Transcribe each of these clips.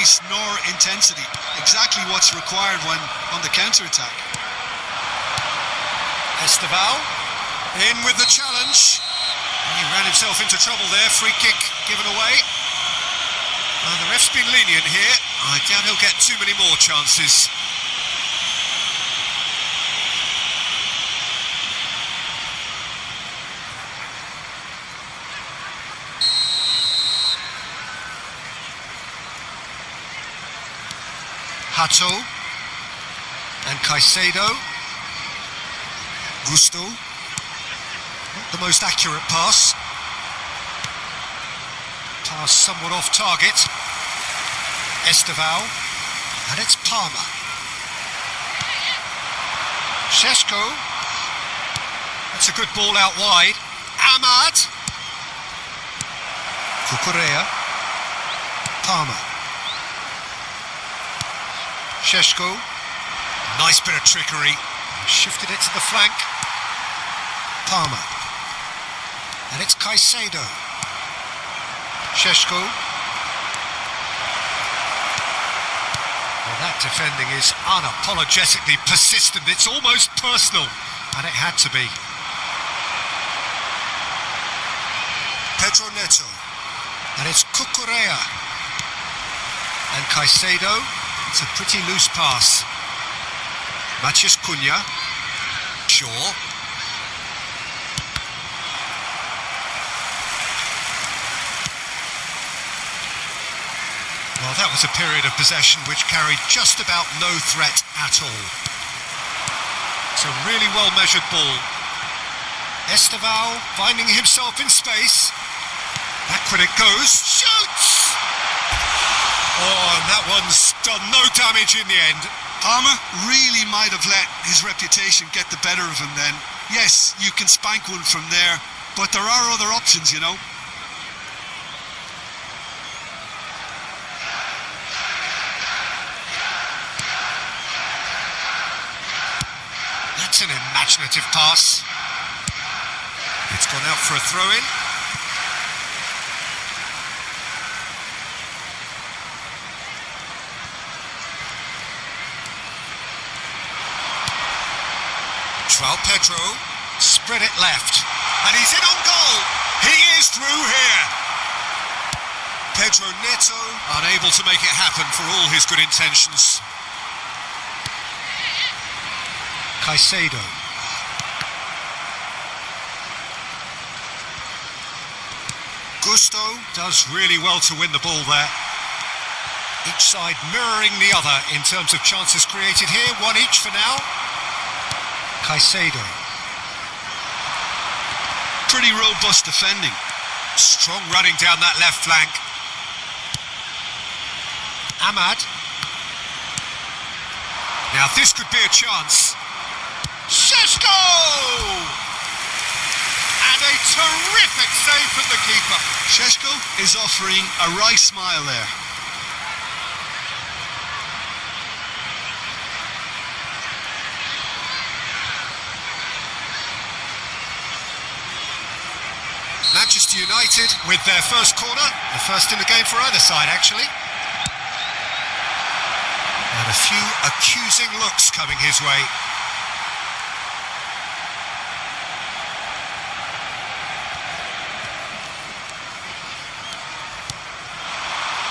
pace nor intensity. Exactly what's required when on the counter-attack. Esteval in with the challenge. He ran himself into trouble there. Free kick given away. The ref's been lenient here. I doubt he'll get too many more chances. Hato and Caicedo. Gusto. Not the most accurate pass. Pass somewhat off target. Esteval. And it's Palmer. Šeško. That's a good ball out wide. Ahmad. Kukurea. Palmer. Šeško. Nice bit of trickery. Shifted it to the flank. Palmer. And it's Caicedo. Šeško. Well, that defending is unapologetically persistent. It's almost personal. And it had to be. Pedro Neto. And it's Kukurea. And Caicedo. It's a pretty loose pass. Matheus Cunha. Shaw. Well, that was a period of possession which carried just about no threat at all. It's a really well-measured ball. Esteval finding himself in space. Back when it goes. Shoots! Oh, and that one's done no damage in the end. Palmer really might have let his reputation get the better of him then. Yes, you can spank one from there, but there are other options, you know. That's an imaginative pass. It's gone out for a throw-in. João Pedro, spread it left, and he's in on goal. He is through here. Pedro Neto unable to make it happen for all his good intentions. Caicedo. Gusto does really well to win the ball there. Each side mirroring the other in terms of chances created here. One each for now. Caicedo. Pretty robust defending. Strong running down that left flank. Ahmad. Now this could be a chance. Šeško! And a terrific save from the keeper. Šeško is offering a wry smile there. Manchester United with their first corner, the first in the game for either side actually. And a few accusing looks coming his way.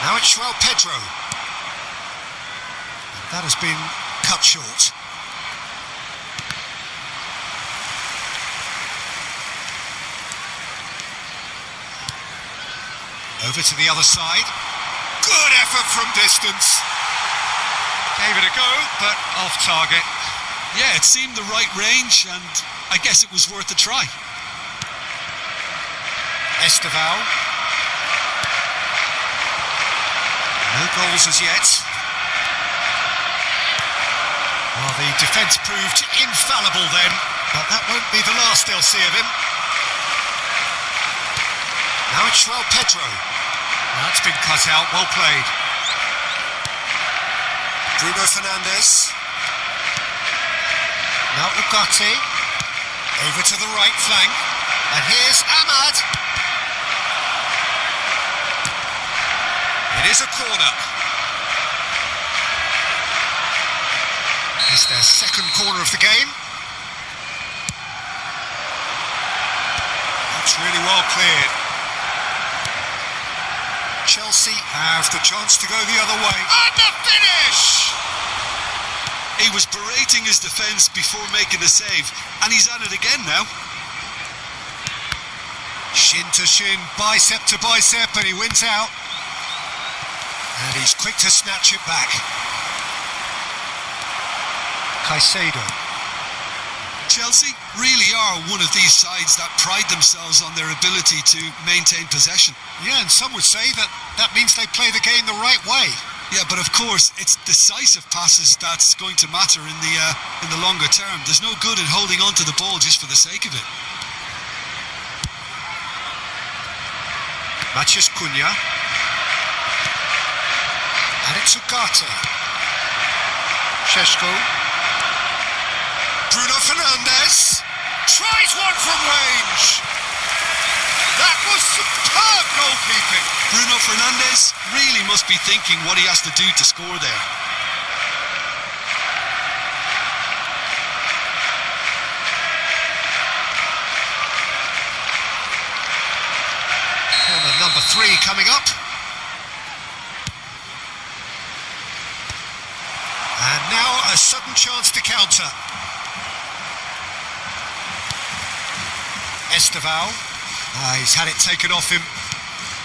Now it's João Pedro. And that has been cut short. Over to the other side. Good effort from distance. Gave it a go, but off target. Yeah, it seemed the right range, and I guess it was worth a try. Esteval. No goals as yet. Well, the defence proved infallible then, but that won't be the last they'll see of him. Now it's João Pedro. That's been cut out, well played. Bruno Fernandes. Now Ugarte. Over to the right flank. And here's Ahmad. It is a corner. is their second corner of the game. That's really well cleared. Chelsea have the chance to go the other way. And the finish! He was berating his defence before making the save, and he's at it again now. Shin to shin, bicep to bicep, and he wins out. And he's quick to snatch it back. Caicedo. Chelsea really are one of these sides that pride themselves on their ability to maintain possession. Yeah, and some would say that means they play the game the right way. Yeah, but of course, it's decisive passes that's going to matter in the longer term. There's no good in holding on to the ball just for the sake of it. Matheus Cunha. And it's Ugarte. Šeško. Bruno Fernandes. Tries one from range. That was superb goalkeeping. Bruno Fernandes really must be thinking what he has to do to score there. Corner number 3 coming up. And now a sudden chance to counter. Esteval. He's had it taken off him.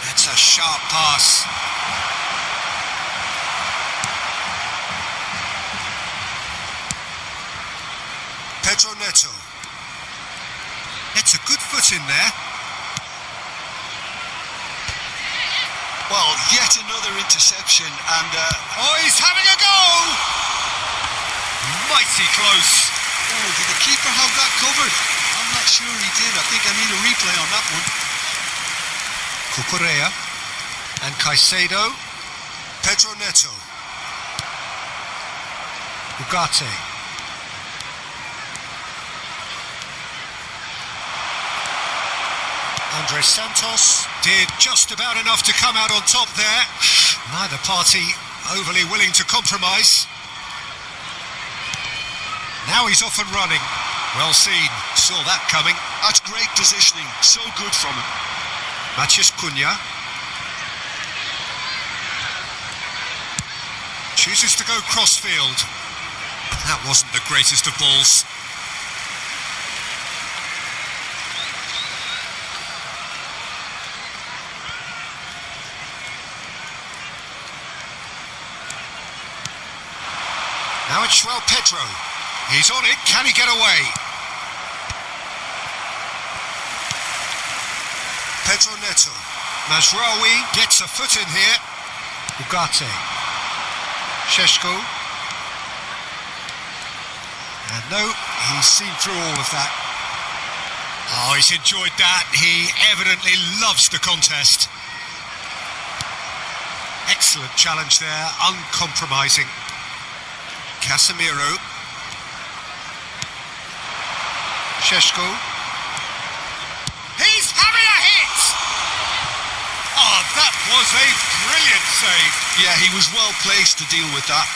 That's a sharp pass. Pedro Neto. It's a good foot in there. Well, yet another interception and... Oh, he's having a go! Mighty close. Oh, did the keeper have that covered? I'm not sure he did. I think I need a replay on that one. Cucurella and Caicedo. Pedro Neto. Ugarte. Andres Santos did just about enough to come out on top there. Neither party overly willing to compromise. Now he's off and running. Well seen, saw that coming. That's great positioning, so good from him. Matheus Cunha. Chooses to go crossfield. That wasn't the greatest of balls. Now it's João Pedro. He's on it, can he get away? Pedro Neto. Mazraoui gets a foot in here. Ugarte. Šeško. And no, he's seen through all of that. Oh, he's enjoyed that. He evidently loves the contest. Excellent challenge there, uncompromising. Casemiro. Šeško. He's having a hit! Oh, that was a brilliant save. Yeah, he was well placed to deal with that.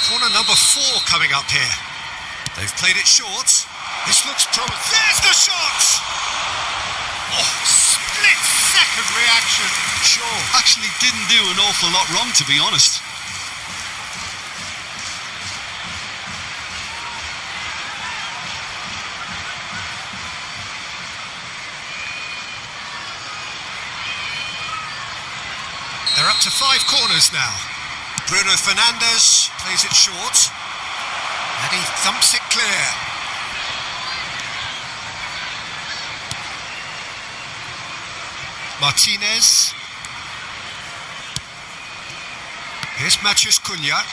Corner number 4 coming up here. They've played it short. This looks promising. There's the shot! Oh, split-second reaction. Sure, actually didn't do an awful lot wrong, to be honest. They're up to 5 corners now. Bruno Fernandes plays it short. And he thumps it clear. Martinez. Here's Matheus Cunha.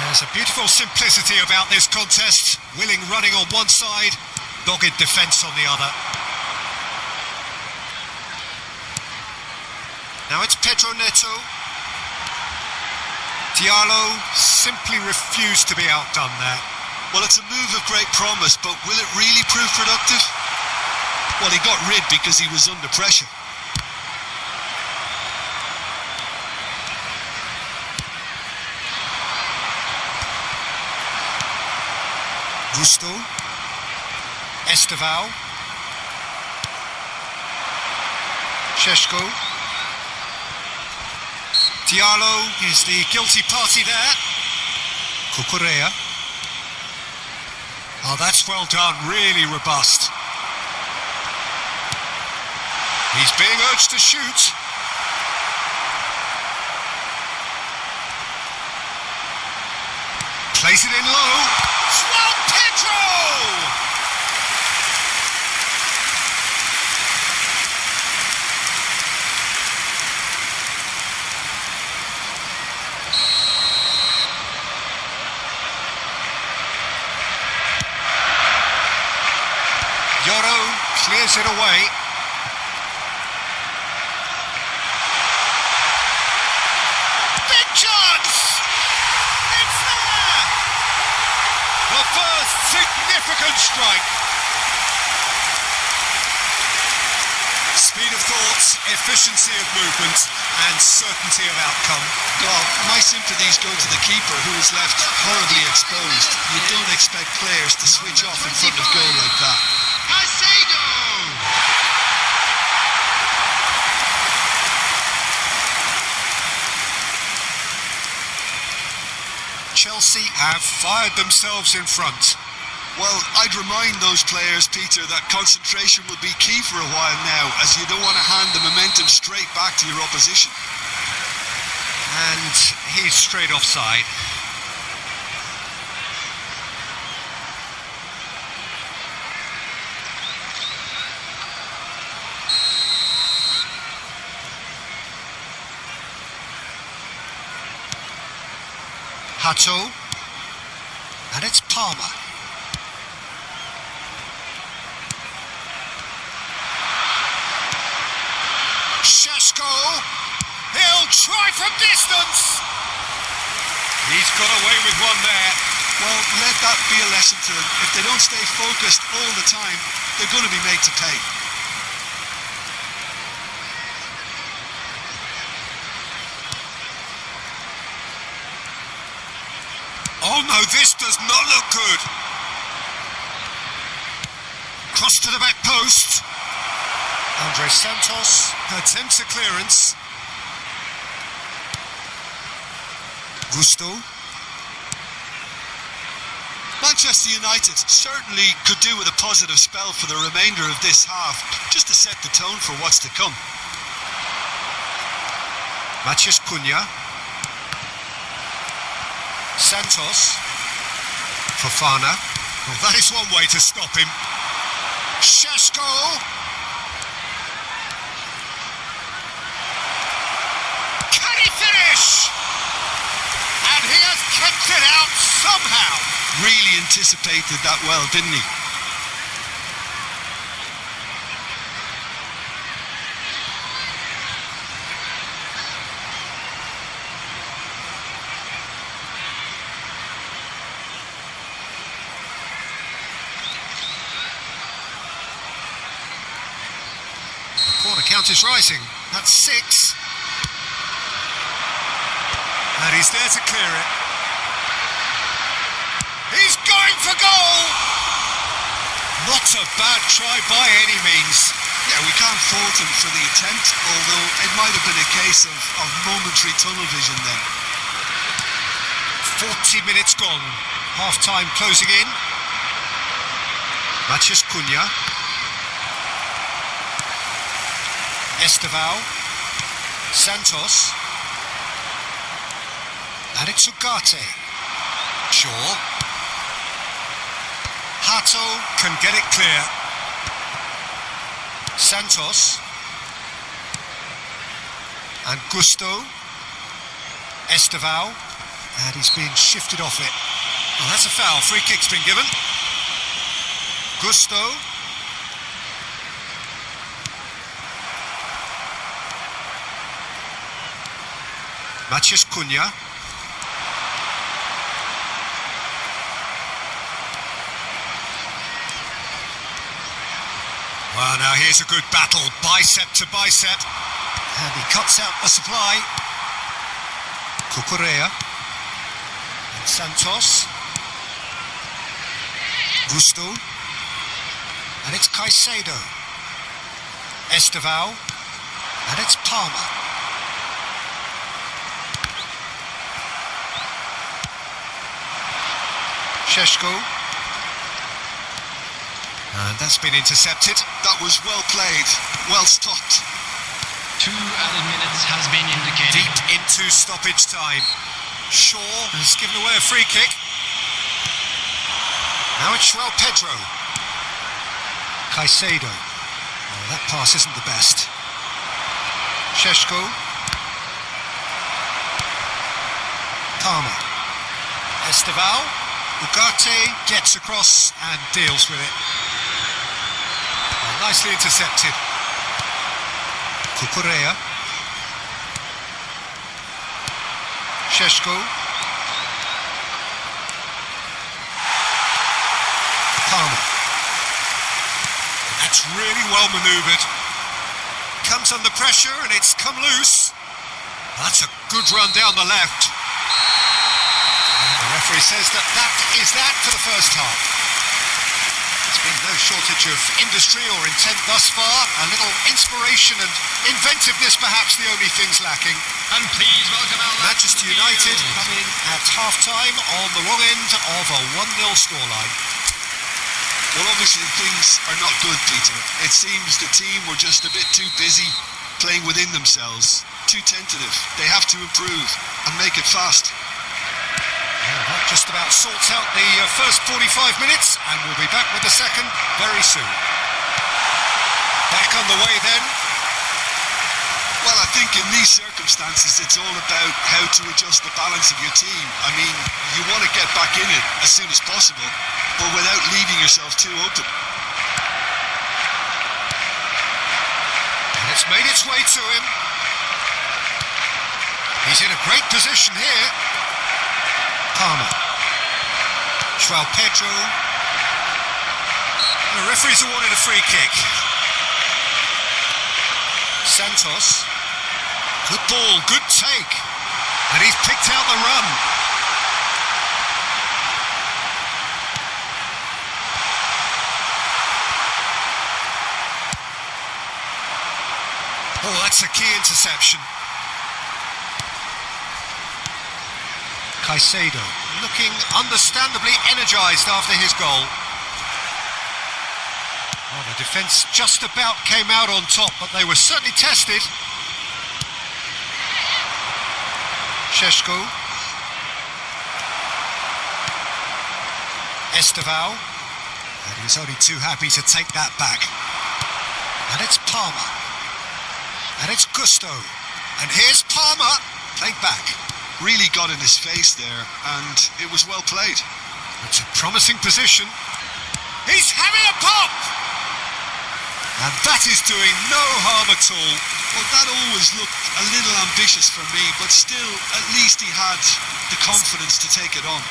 There's a beautiful simplicity about this contest. Willing running on one side, dogged defence on the other. Now it's Pedro Neto. Diallo simply refused to be outdone there. Well, it's a move of great promise, but will it really prove productive? Well, he got rid because he was under pressure. Gusto. Esteval. Sheshko. Diallo is the guilty party there. Cucurella. Oh, that's well done, really robust. He's being urged to shoot. Plays it in low. João Pedro! Yoro clears it away. Big chance! It's there! The first significant strike. Speed of thought, efficiency of movement, and certainty of outcome. God, my sympathies go to the keeper, who is left horribly exposed. You don't expect players to switch off in front of goal like that. Chelsea have fired themselves in front. Well, I'd remind those players, Peter, that concentration will be key for a while now, as you don't want to hand the momentum straight back to your opposition. And he's straight offside. Hato, and it's Palmer. Sheshko, he'll try from distance. He's got away with one there. Well, let that be a lesson to them. If they don't stay focused all the time, they're going to be made to pay. Oh no, this does not look good. Cross to the back post. Andre Santos attempts a clearance. Gusto. Manchester United certainly could do with a positive spell for the remainder of this half, just to set the tone for what's to come. Matheus Cunha. Santos. Fofana. Well, that is one way to stop him. Sheshko. Can he finish? And he has kept it out somehow. Really anticipated that well, didn't he? Corner count is rising. That's 6. And he's there to clear it. He's going for goal! Not a bad try by any means. Yeah, we can't fault him for the attempt, although it might have been a case of momentary tunnel vision then. 40 minutes gone. Half-time closing in. Matheus Cunha. Esteval. Santos. And it's Ugarte. Shaw. Hato can get it clear. Santos. And Gusto. Esteval. And he's being shifted off it. Well, that's a foul. Free kick's been given. Gusto. Matheus Cunha. Well, now here's a good battle, bicep to bicep. And he cuts out the supply. Cucurella. And Santos. Gusto. And it's Caicedo. Esteval. And it's Palmer. Šeško. And that's been intercepted. That was well played, well stopped. 2 added minutes has been indicated. Deep into stoppage time. Shaw has given away a free kick. Now it's João Pedro. Caicedo. Oh, that pass isn't the best. Šeško. Palmer. Esteval. Ugarte gets across and deals with it. Oh, nicely intercepted. Cucurella. Šeško. Palmer. That's really well manoeuvred. Comes under pressure and it's come loose. That's a good run down the left. And the referee says that is that for the first half. There's been no shortage of industry or intent thus far. A little inspiration and inventiveness perhaps the only things lacking. And please welcome our Manchester United coming at half-time on the wrong end of a 1-0 scoreline. Well, obviously things are not good, Peter. It seems the team were just a bit too busy playing within themselves, too tentative. They have to improve and make it fast. Yeah, that just about sorts out the first 45 minutes, and we'll be back with the second very soon. Back on the way then. Well, I think in these circumstances it's all about how to adjust the balance of your team. I mean, you want to get back in it as soon as possible, but without leaving yourself too open. And it's made its way to him. He's in a great position here. Palmer. João Pedro. The referee's awarded a free kick. Santos. Good ball, good take. And he's picked out the run. Oh, that's a key interception. Caicedo looking understandably energised after his goal. Oh, the defence just about came out on top, but they were certainly tested. Šeško. Esteval. And he's only too happy to take that back. And it's Palmer. And it's Gusto. And here's Palmer. Played back. Really got in his face there, and it was well played. It's a promising position. He's having a pop! And that is doing no harm at all. Well, that always looked a little ambitious for me, but still, at least he had the confidence to take it on.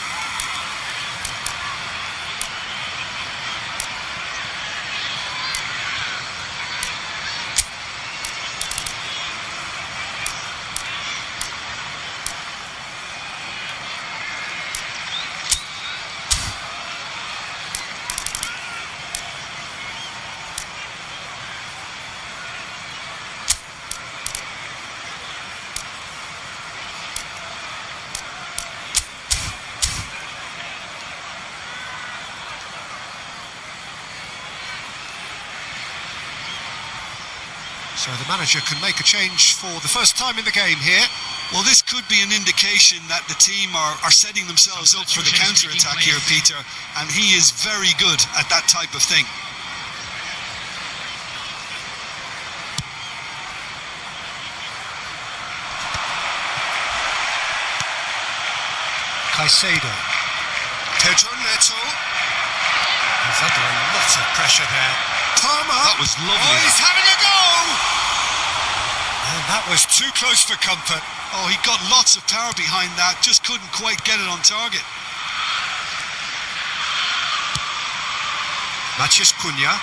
So the manager can make a change for the first time in the game here. Well, this could be an indication that the team are setting themselves up for the counter-attack here, Peter, and he is very good at that type of thing. Caicedo. Pedro Neto. He's under a lot of pressure there. Palmer. That was lovely. Oh, he's having a go! And that was too close for comfort. Oh, he got lots of power behind that, just couldn't quite get it on target. Matheus Cunha.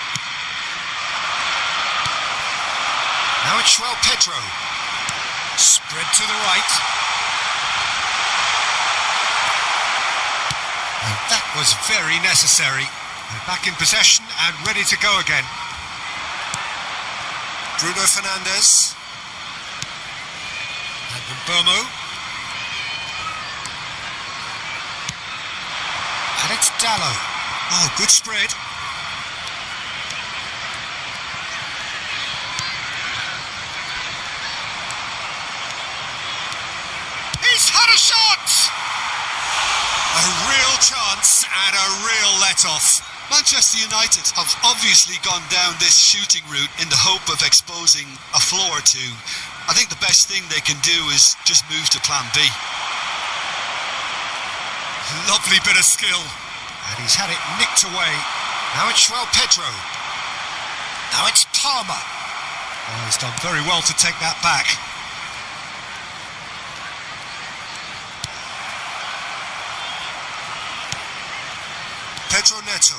Now it's João Pedro. Spread to the right. And that was very necessary. They're back in possession and ready to go again. Bruno Fernandes. And Mbomo. And it's Dallo. Oh, good spread. He's had a shot! A real chance and a real let-off. Manchester United have obviously gone down this shooting route in the hope of exposing a flaw or two. I think the best thing they can do is just move to plan B. Lovely bit of skill. And he's had it nicked away. Now it's João Pedro. Now it's Palmer. Oh, he's done very well to take that back. Pedro Neto.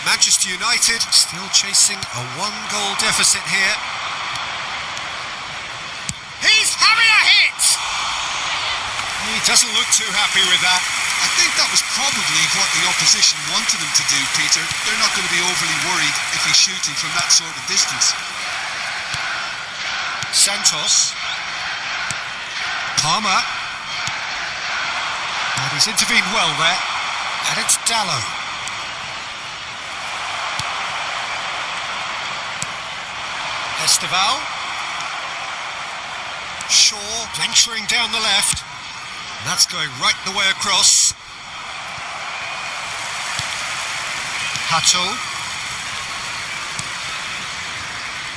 Manchester United still chasing a one-goal deficit here. He's having a hit! He doesn't look too happy with that. I think that was probably what the opposition wanted him to do, Peter. They're not going to be overly worried if he's shooting from that sort of distance. Santos. Palmer. And he's intervened well there. And it's Dallo. Esteval. Shaw venturing down the left. And that's going right the way across. Hato.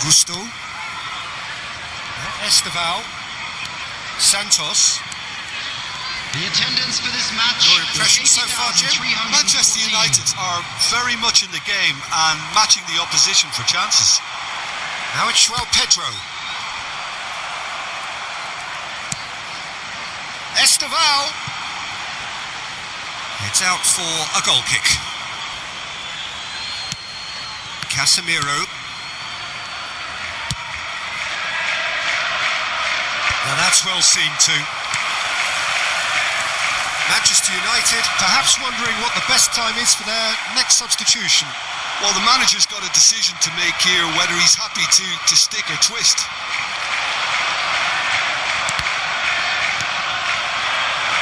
Gusto. Esteval. Santos. The attendance for this match. Your impression so far, Jim? Manchester United are very much in the game and matching the opposition for chances. Now it's João Pedro. Esteval. It's out for a goal kick. Casemiro. Now that's well seen too. Manchester United perhaps wondering what the best time is for their next substitution. Well, the manager's got a decision to make here, whether he's happy to stick or twist.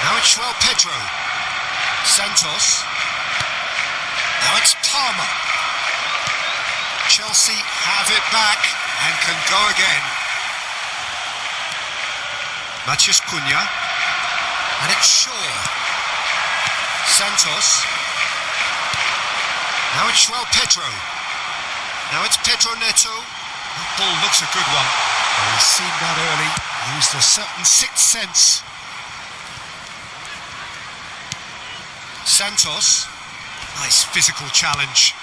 Now it's João Pedro. Santos. Now it's Palmer. Chelsea have it back and can go again. Matheus Cunha. And it's Shaw. Santos. Now it's João Pedro. Now it's Pedro Neto. That ball looks a good one. Oh, he's seen that early. Used a certain sixth sense. Santos. Nice physical challenge.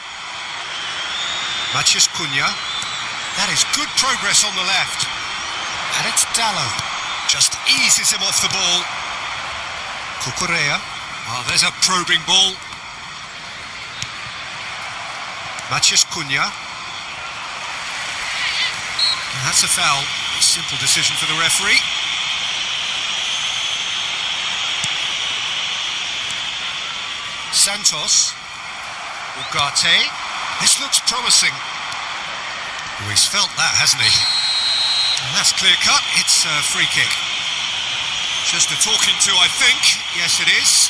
Matheus Cunha. That is good progress on the left. And it's Dallo. Just eases him off the ball. Cucurella. Oh, there's a probing ball. Matheus Cunha. And that's a foul. Simple decision for the referee. Santos. Ugarte. This looks promising. Oh, he's felt that, hasn't he? And that's clear cut. It's a free kick. Just a talking to, I think. Yes, it is.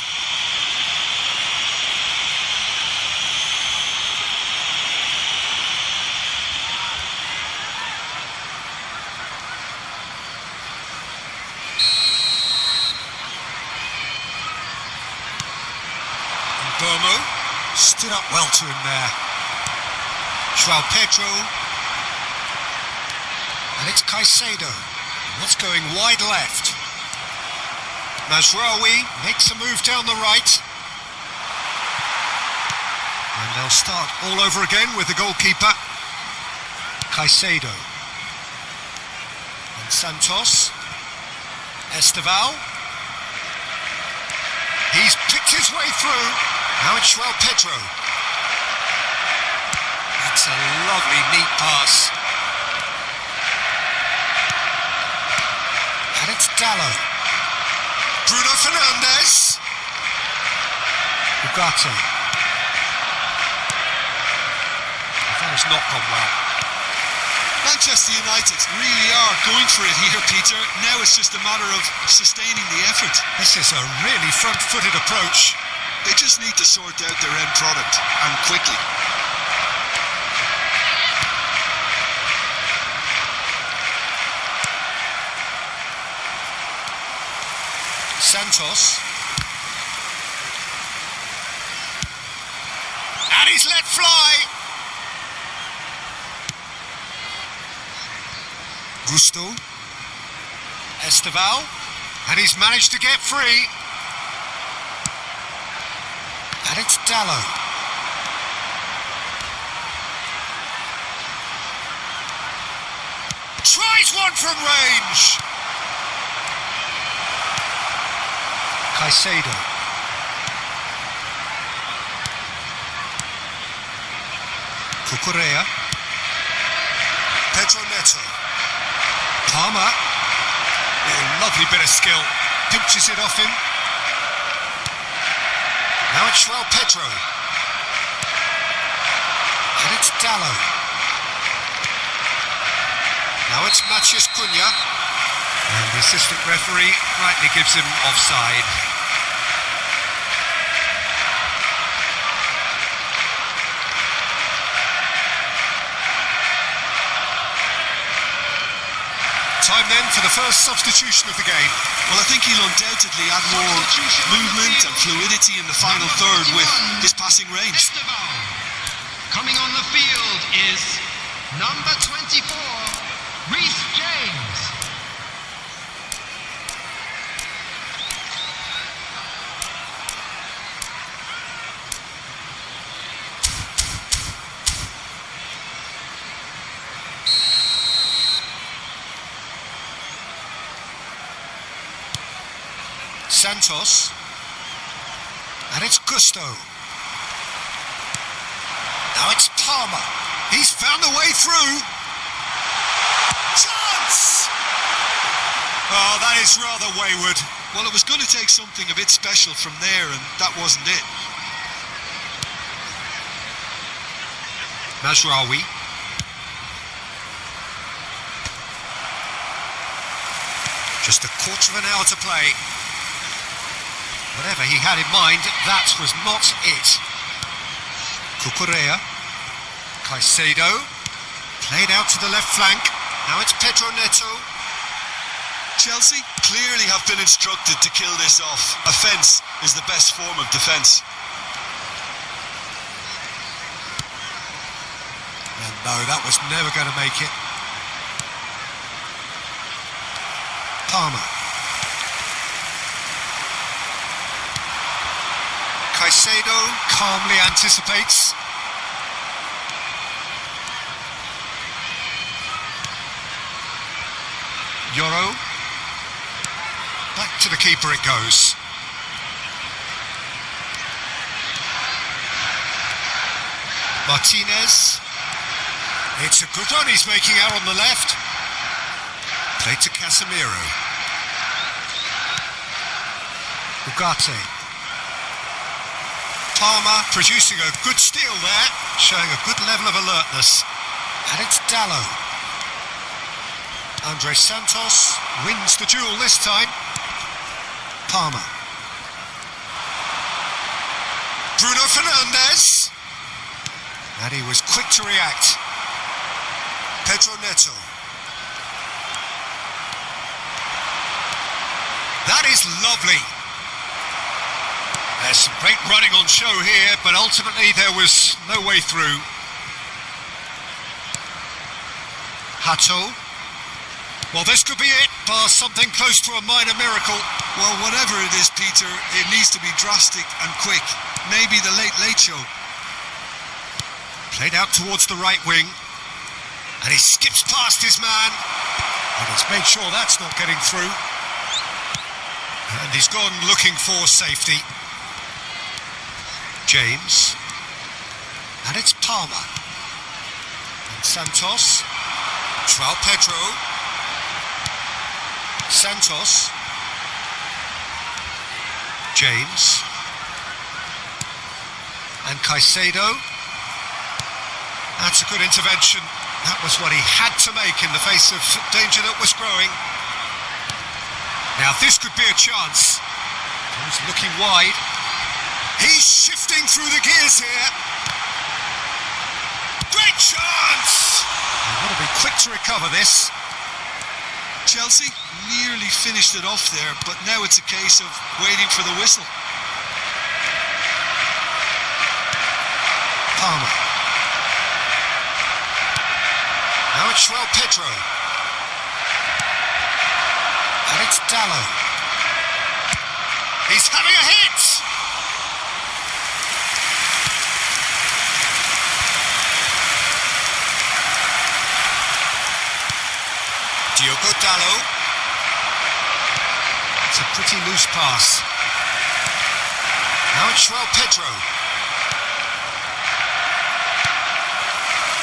Mbomo stood up well to him there. João Pedro. And it's Caicedo. And that's going wide left. Mazraoui makes a move down the right. And they'll start all over again with the goalkeeper. Caicedo. And Santos. Esteval. He's picked his way through. Now it's João Pedro. That's a lovely, neat pass. Dallo. Bruno Fernandes. Ugarte. That has not gone well. Manchester United really are going for it here, Peter. Now it's just a matter of sustaining the effort. This is a really front-footed approach. They just need to sort out their end product, and quickly. Santos. And he's let fly. Gusto. Esteval. And he's managed to get free. And it's Dallo. Tries one from range. Caicedo. Cucurella. Pedro Neto. Palmer. Oh, lovely bit of skill. Pinches it off him. Now it's João Pedro. And it's Dallo. Now it's Matheus Cunha. And the assistant referee rightly gives him offside. Time then for the first substitution of the game. Well, I think he'll undoubtedly add more movement and fluidity in the final third with his passing range. Coming on the field is number 24, Reece James. Santos. And it's Gusto. Now it's Palmer. He's found a way through. Chance! Oh, that is rather wayward. Well, it was going to take something a bit special from there, and that wasn't it. Mazraoui. Just a quarter of an hour to play. Whatever he had in mind, that was not it. Cucurella. Caicedo. Played out to the left flank. Now it's Pedro Neto. Chelsea clearly have been instructed to kill this off. Offence is the best form of defence. And no, that was never going to make it. Palmer. Caicedo calmly anticipates. Yoro. Back to the keeper it goes. Martinez. It's a good run he's making out on the left. Played to Casemiro. Ugarte. Palmer producing a good steal there, showing a good level of alertness. And it's Dallo. Andre Santos wins the duel this time. Palmer. Bruno Fernandes. And he was quick to react. Pedro Neto. That is lovely. There's some great running on show here, but ultimately there was no way through. Hato. Well, this could be it, bar something close to a minor miracle. Well, whatever it is, Peter, it needs to be drastic and quick. Maybe the late show. Played out towards the right wing. And he skips past his man. And he's made sure that's not getting through. And he's gone looking for safety. James. And it's Palmer. And Santos. João Pedro. Santos. James. And Caicedo. That's a good intervention. That was what he had to make in the face of danger that was growing. Now this could be a chance. He's looking wide. He's shifting through the gears here. Great chance! They've got to be quick to recover this. Chelsea nearly finished it off there, but now it's a case of waiting for the whistle. Palmer. Now it's João Pedro. And it's Dallo. He's having a hit! Diogo Dallo. It's a pretty loose pass. Now it's João Pedro.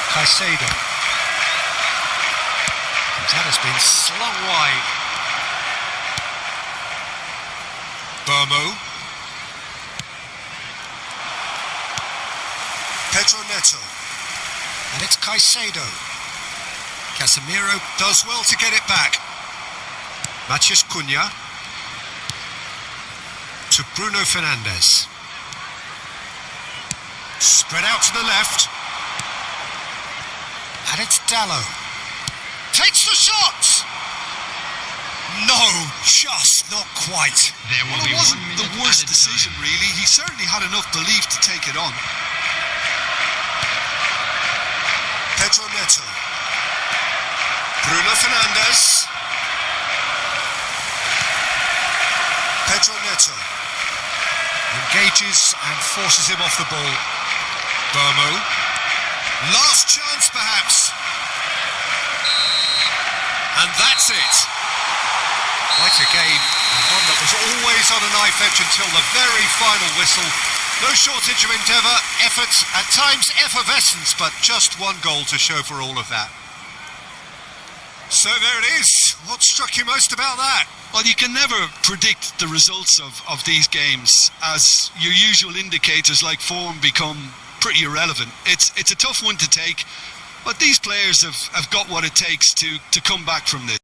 Caicedo. That has been slung wide. Burmo. Pedro Neto. And it's Caicedo. Casemiro does well to get it back. Matheus Cunha. To Bruno Fernandes. Spread out to the left. And it's Dallo. Takes the shot! No, just not quite. There will be It wasn't 1 the minute worst added decision, time. really. He certainly had enough belief to take it on. Pedro Neto. Bruno Fernandes. Pedro Neto. Engages and forces him off the ball. Burmo. Last chance, perhaps. And that's it. Quite a game, and one that was always on a knife edge until the very final whistle. No shortage of endeavour, effort, at times effervescence, but just one goal to show for all of that. So there it is. What struck you most about that? Well, you can never predict the results of these games, as your usual indicators like form become pretty irrelevant. It's a tough one to take, but these players have got what it takes to come back from this.